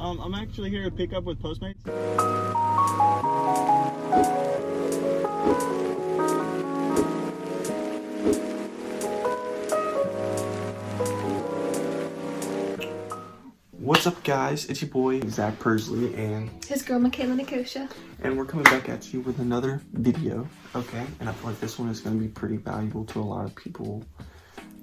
I'm actually here to pick up with Postmates. What's up, guys? It's your boy Zach Persley and his girl Michaela Nikosha, and we're coming back at you with another video. Okay, and I feel like this one is going to be pretty valuable to a lot of people,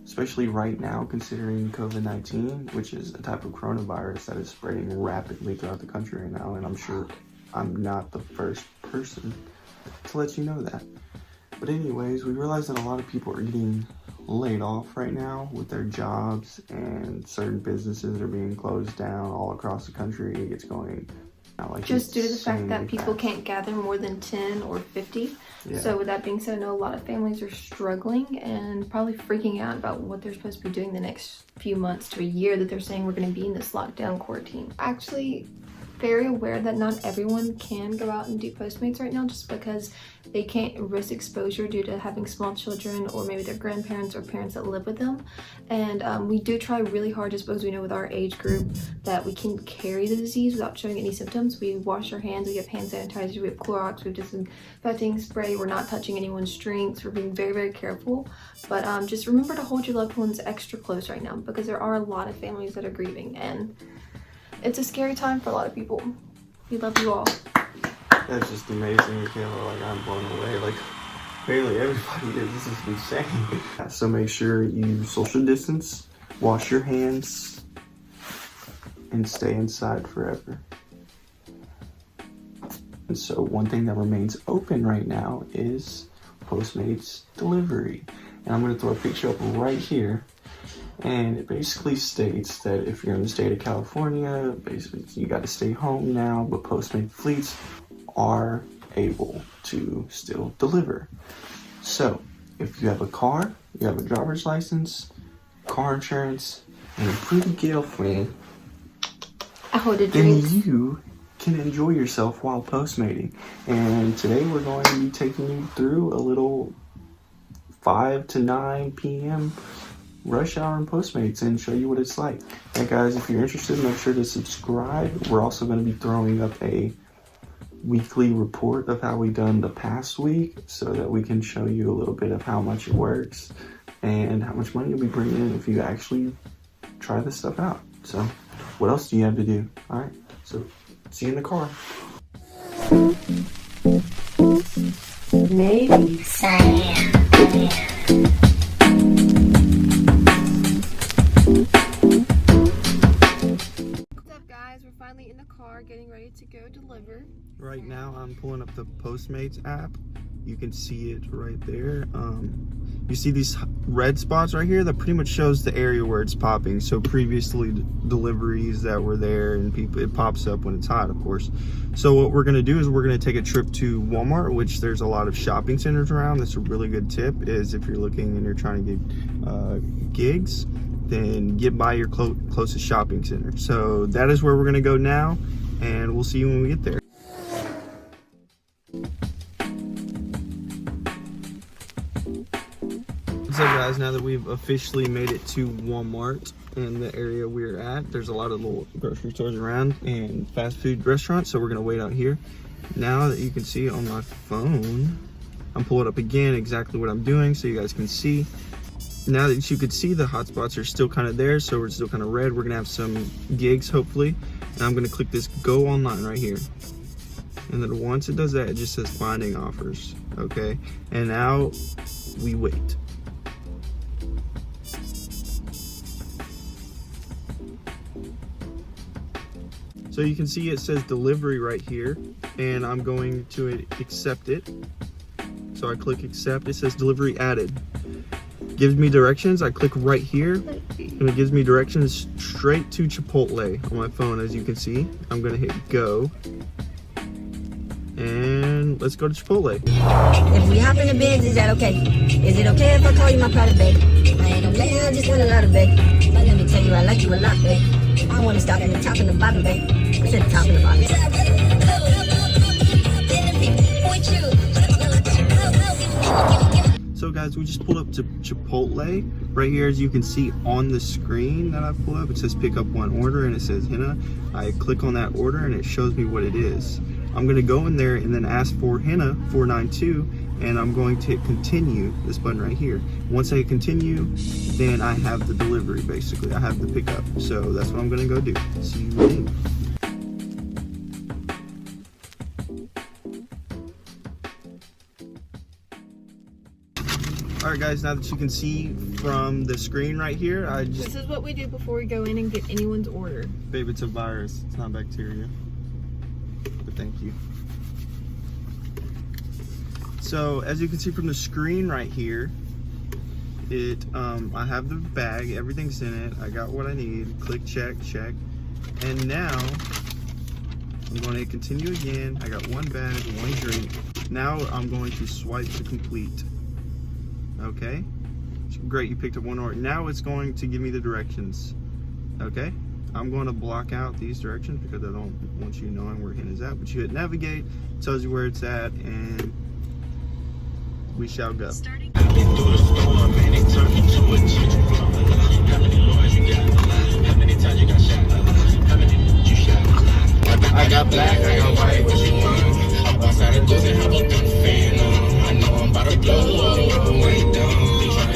especially right now, considering COVID-19, which is a type of coronavirus that is spreading rapidly throughout the country right now. And I'm sure I'm not the first person to let you know that. But anyways, we realize that a lot of people are getting laid off right now with their jobs, and certain businesses are being closed down all across the country. It's going like just due to the fact that people can't gather more than 10 or 50. Yeah. So with that being said, I know a lot of families are struggling and probably freaking out about what they're supposed to be doing the next few months to a year that they're saying we're going to be in this lockdown quarantine. Actually, very aware that not everyone can go out and do Postmates right now just because they can't risk exposure due to having small children or maybe their grandparents or parents that live with them. And we do try really hard just because we know with our age group that we can carry the disease without showing any symptoms. We wash our hands, we have hand sanitizer, we have Clorox, we have disinfecting spray, we're not touching anyone's drinks, we're being very, very careful. But just remember to hold your loved ones extra close right now because there are a lot of families that are grieving and it's a scary time for a lot of people. We love you all. That's just amazing, Michaela. Like, I'm blown away. Like, barely everybody is. This is insane. So make sure you social distance, wash your hands, and stay inside forever. And so one thing that remains open right now is Postmates delivery. And I'm going to throw a picture up right here. And it basically states that if you're in the state of California, basically you got to stay home now, but Postmates fleets are able to still deliver. So if you have a car, you have a driver's license, car insurance, and a pretty girlfriend, then you can enjoy yourself while Postmating. And today we're going to be taking you through a little 5 to 9 p.m. rush hour in Postmates and show you what it's like. Hey guys, if you're interested, make sure to subscribe. We're also going to be throwing up a weekly report of how we've done the past week so that we can show you a little bit of how much it works and how much money you'll be bringing in if you actually try this stuff out. So what else do you have to do? All right, so see you in the car. Maybe We're finally in the car getting ready to go deliver. Right now I'm pulling up the Postmates app. You can see it right there. You see these red spots right here? That pretty much shows the area where it's popping. So previously deliveries that were there, and people, it pops up when it's hot, of course. So what we're gonna do is we're gonna take a trip to Walmart, which there's a lot of shopping centers around. That's a really good tip, is if you're looking and you're trying to get gigs, then get by your closest shopping center. So that is where we're gonna go now, and we'll see you when we get there. What's up, guys? Now that we've officially made it to Walmart in the area we're at, there's a lot of little grocery stores around and fast food restaurants, so we're gonna wait out here. Now that you can see on my phone, I'm pulling up again exactly what I'm doing so you guys can see. Now that you could see, the hotspots are still kind of there, so we're still kind of red. We're gonna have some gigs hopefully, and I'm gonna click this go online right here. And then once it does that, it just says finding offers, okay? And now we wait. So you can see it says delivery right here, and I'm going to accept it. So I click accept, it says delivery added. Gives me directions, I click right here, and it gives me directions straight to Chipotle on my phone, as you can see. I'm gonna hit go, and let's go to Chipotle. If we hop in the Benz, is that okay? Is it okay if I call you my private babe? I ain't no man, I just want a lot of babe. But let me tell you, I like you a lot, babe. I wanna stop at the top and the bottom, babe. I said the top and the bottom. So guys, we just pulled up to Chipotle. Right here, as you can see on the screen that I pulled up, it says pick up one order and it says henna. I click on that order and it shows me what it is. I'm gonna go in there and then ask for henna 492, and I'm going to hit continue, this button right here. Once I hit continue, then I have the delivery basically. I have the pickup. So that's what I'm gonna go do. See you then. Alright guys, now that you can see from the screen right here, This is what we do before we go in and get anyone's order. Babe, it's a virus. It's not bacteria. But thank you. So, as you can see from the screen right here, I have the bag, everything's in it. I got what I need. Click check. And now, I'm going to continue again. I got one bag, one drink. Now I'm going to swipe to complete. Okay, great, you picked up one order. Now it's going to give me the directions. Okay, I'm going to block out these directions because I don't want you knowing where henna is at, but you hit navigate, tells you where it's at, and we shall go. I got black, I got white, what you want? I'm outside of this and have a gun fan on. I know I'm about to blow.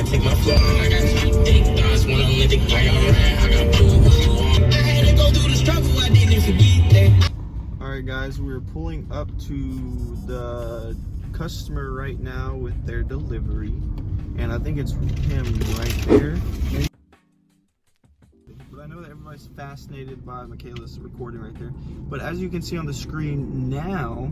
Take my phone, I got two thick thighs, wanna let it play alright. I got blue, what you want? I had to go through the struggle, I didn't forget that. Alright guys, we're pulling up to the customer right now with their delivery. And I think it's him right there. But I know that everybody's fascinated by Michaela's recording right there. But as you can see on the screen now,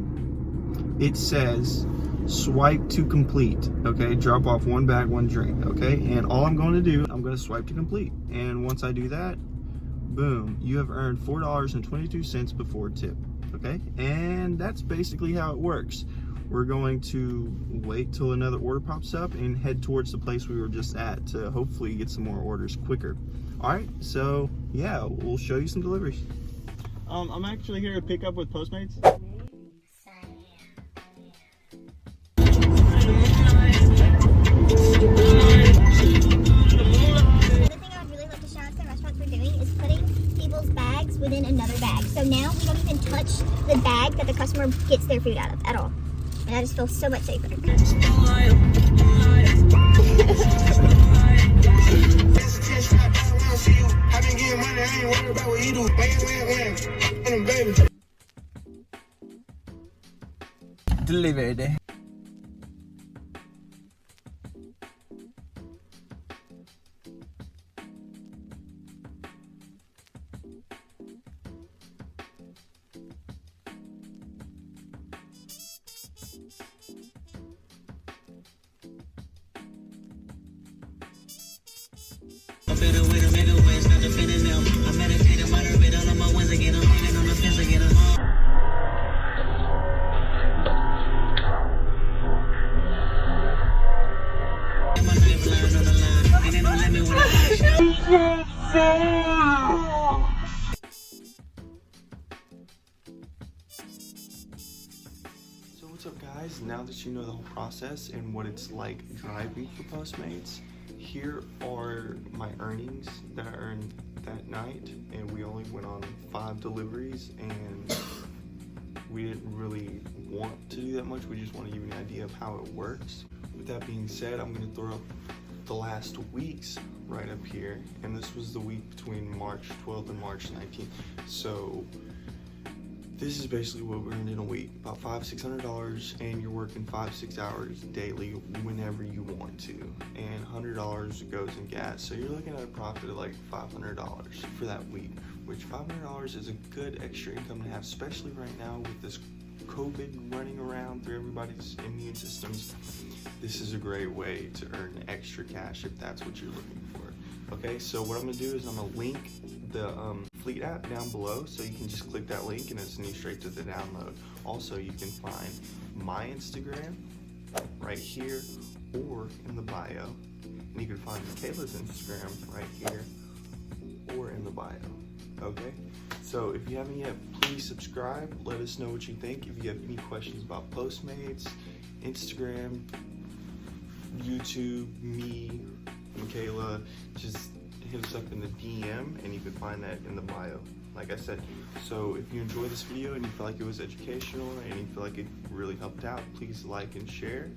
it says swipe to complete. Okay, drop off one bag, one drink. Okay, and all I'm going to do, I'm going to swipe to complete. And once I do that, boom, you have earned $4.22 before tip. Okay, and that's basically how it works. We're going to wait till another order pops up and head towards the place we were just at to hopefully get some more orders quicker. All right, so yeah, we'll show you some deliveries. I'm actually here to pick up with Postmates. Within another bag. So now we don't even touch the bag that the customer gets their food out of at all. And I just feel so much safer. Delivered. So what's up guys, now that you know the whole process and what it's like driving for Postmates, here are my earnings that I earned that night, and we only went on 5 deliveries and we didn't really want to do that much. We just want to give you an idea of how it works. With that being said, I'm going to throw up the last weeks right up here, and this was the week between March 12th and March 19th. So this is basically what we earned in a week, about $500–600, and you're working 5–6 hours daily whenever you want to, and $100 goes in gas, so you're looking at a profit of like $500 for that week, which $500 is a good extra income to have, especially right now with this COVID running around through everybody's immune systems. This is a great way to earn extra cash if that's what you're looking for. Okay, so what I'm gonna do is I'm gonna link the Fleet app down below, so you can just click that link and it'll send you straight to the download. Also, you can find my Instagram right here or in the bio, and you can find Michaela's Instagram right here or in the bio. Okay, so if you haven't yet, please subscribe. Let us know what you think. If you have any questions about Postmates, Instagram, YouTube, me, Michaela, just hit us up in the DM, and you can find that in the bio, like I said. So if you enjoyed this video and you feel like it was educational and you feel like it really helped out, please like and share.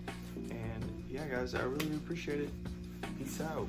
And yeah, guys, I really appreciate it. Peace out.